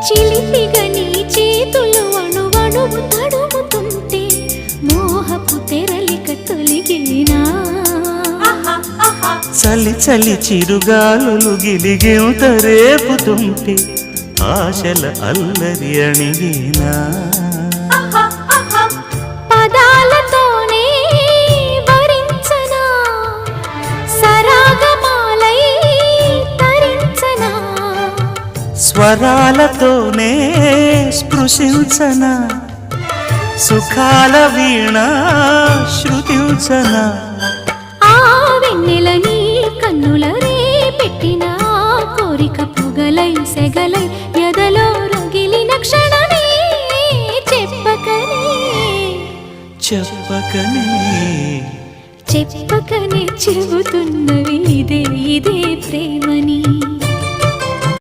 చిలిపిగా నీ చేతులు అణువణువు తడుముతుంటే మోహపు తెరలిక తొలిగినా చలి చలి చిరుగాలులు గిలిగెంత రేపుతుంటే ఆశల అల్లరి అణిగినా పదాలతోనే వరించనా సరాగమాలై తరించనా స్వరాలతోనే స్పృశించనా సుఖాల వీణ శృతించనా ఆ వెన్నెల నీ కన్నుల రే పెట్టిన కోరిక పొగలై సెగలై ఎదలో రగిలిన క్షణమే చెప్పకనే చెప్పకనే చెప్పకనే చెబుతున్నవి ఇదే ఇదే ప్రేమని.